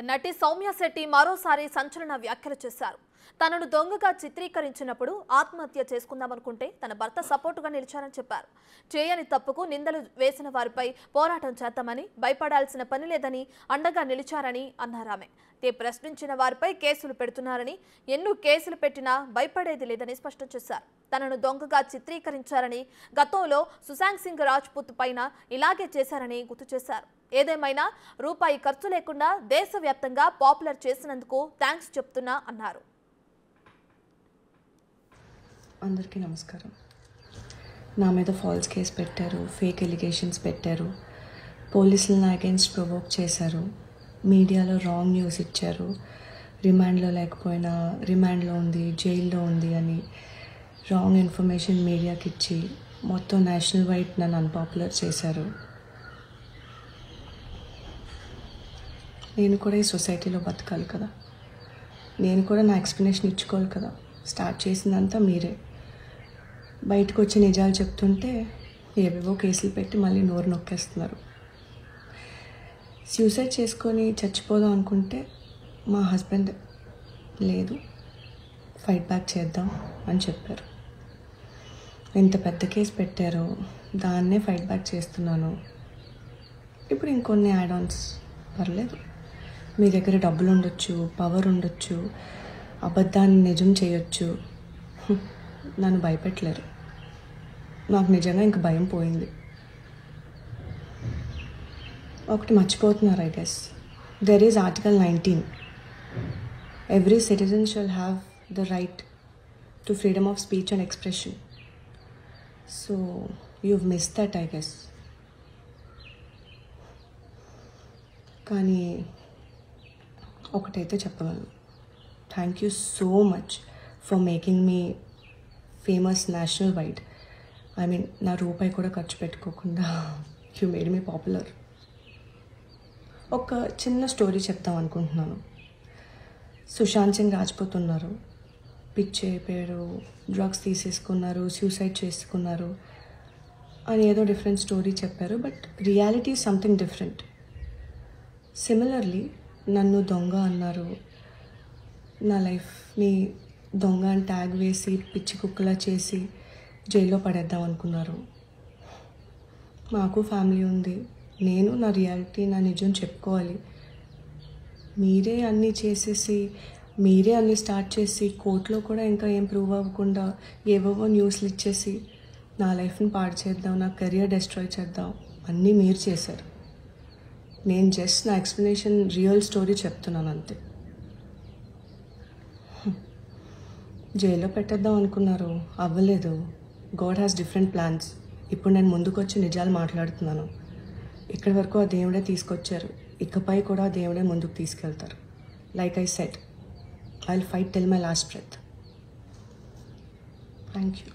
నటి సౌమ్య శెట్టి మరోసారి సంచలన వ్యాఖ్యలు చేశారు. తనను దొంగగా చిత్రీకరించినప్పుడు ఆత్మహత్య చేసుకుందామనుకుంటే తన భర్త సపోర్టుగా నిలిచారని చెప్పారు. చేయని తప్పుకు నిందలు వేసిన వారిపై పోరాటం చేద్దామని, భయపడాల్సిన పని లేదని అండగా నిలిచారని అన్నారామె. ప్రశ్నించిన వారిపై కేసులు పెడుతున్నారని, ఎన్నో కేసులు పెట్టినా భయపడేది లేదని స్పష్టం చేశారు. తనను దొంగగా చిత్రీకరించారని, గతంలో సుశాంత్ సింగ్ రాజ్పుత్ పైన ఇలాగే చేశారని గుర్తు చేశారు. ఏదేమైనా రూపాయి ఖర్చు లేకుండా దేశవ్యాప్తంగా పాపులర్ చేసినందుకు థ్యాంక్స్ చెప్తున్నా అన్నారు. అందరికీ నమస్కారం. నా మీద ఫాల్స్ కేసు పెట్టారు, ఫేక్ ఎలిగేషన్స్ పెట్టారు, పోలీసులు నా అగేన్స్ట్ ప్రొవోక్ చేశారు, మీడియాలో రాంగ్ న్యూస్ ఇచ్చారు, రిమాండ్లో లేకపోయినా రిమాండ్లో ఉంది, జైల్లో ఉంది అని రాంగ్ ఇన్ఫర్మేషన్ మీడియాకి ఇచ్చి మొత్తం నేషనల్ వైడ్ నన్ను అన్పాపులర్ చేశారు. నేను కూడా ఈ సొసైటీలో బతకాలి కదా, నేను కూడా నా ఎక్స్ప్లెనేషన్ ఇచ్చుకోవాలి కదా. స్టార్ట్ చేసిందంతా మీరే. బయటకు వచ్చి నిజాలు చెప్తుంటే ఏవేవో కేసులు పెట్టి మళ్ళీ నోరు నొక్కేస్తున్నారు. సూసైడ్ చేసుకొని చచ్చిపోదాం అనుకుంటే మా హస్బెండ్ లేదు, ఫైట్ బ్యాక్ చేద్దాం అని చెప్పారు. ఎంత పెద్ద కేసు పెట్టారో దాన్నే ఫైట్ బ్యాక్ చేస్తున్నాను. ఇప్పుడు ఇంకొన్ని యాడ్ ఆన్స్ పర్లేదు, మీ దగ్గర డబ్బులు ఉండొచ్చు, పవర్ ఉండొచ్చు, అబద్ధాన్ని నిజం చేయొచ్చు, నన్ను భయపెట్టలేరు. నాకు నిజంగా ఇంక భయం పోయింది. ఒకటి మర్చిపోతున్నారు, I guess. There is article 19. Every citizen shall have the right to freedom of speech and expression. So you've missed that, I guess. కానీ ఒకటైతే చెప్పగలను, thank you so much for making me famous national wide. I mean, నా రూపాయి కూడా ఖర్చు పెట్టుకోకుండా you made me popular. ఒక చిన్న స్టోరీ చెప్తాం అనుకుంటున్నాను. సుశాంత్ సింగ్ రాజ్పుత్ ఉన్నారు, పిచ్చి అయిపోయారు, డ్రగ్స్ తీసేసుకున్నారు, సూసైడ్ చేసుకున్నారు అని ఏదో డిఫరెంట్ స్టోరీ చెప్పారు. But reality is something different. Similarly నన్ను దొంగ అన్నారు, నా లైఫ్ని దొంగ అని ట్యాగ్ వేసి పిచ్చి కుక్కలా చేసి జైల్లో పడేద్దాం అనుకున్నారు. మాకు ఫ్యామిలీ ఉంది, నేను నా రియాలిటీ, నా నిజం చెప్పుకోవాలి. మీరే అన్నీ చేసేసి, మీరే అన్నీ స్టార్ట్ చేసి, కోర్టులో కూడా ఇంకా ఏం ప్రూవ్ అవ్వకుండా ఏవేవో న్యూస్లు ఇచ్చేసి నా లైఫ్ని పాడు చేద్దాం, నా కెరియర్ డిస్ట్రాయ్ చేద్దాం అన్నీ మీరు చేశారు. నేను జస్ట్ నా ఎక్స్ప్లెనేషన్, రియల్ స్టోరీ చెప్తున్నాను అంతే. జైల్లో పెట్టేద్దాం అనుకున్నారు, అవ్వలేదు. God has different plans. ఇప్పుడు నేను ముందుకు వచ్చి నిజాలు మాట్లాడుతున్నాను. ఇక్కడి వరకు ఆ దేవుడే తీసుకొచ్చారు, ఇకపై కూడా ఆ దేవుడే ముందుకు తీసుకెళ్తారు. Like I said, I will fight till my last breath. Thank you.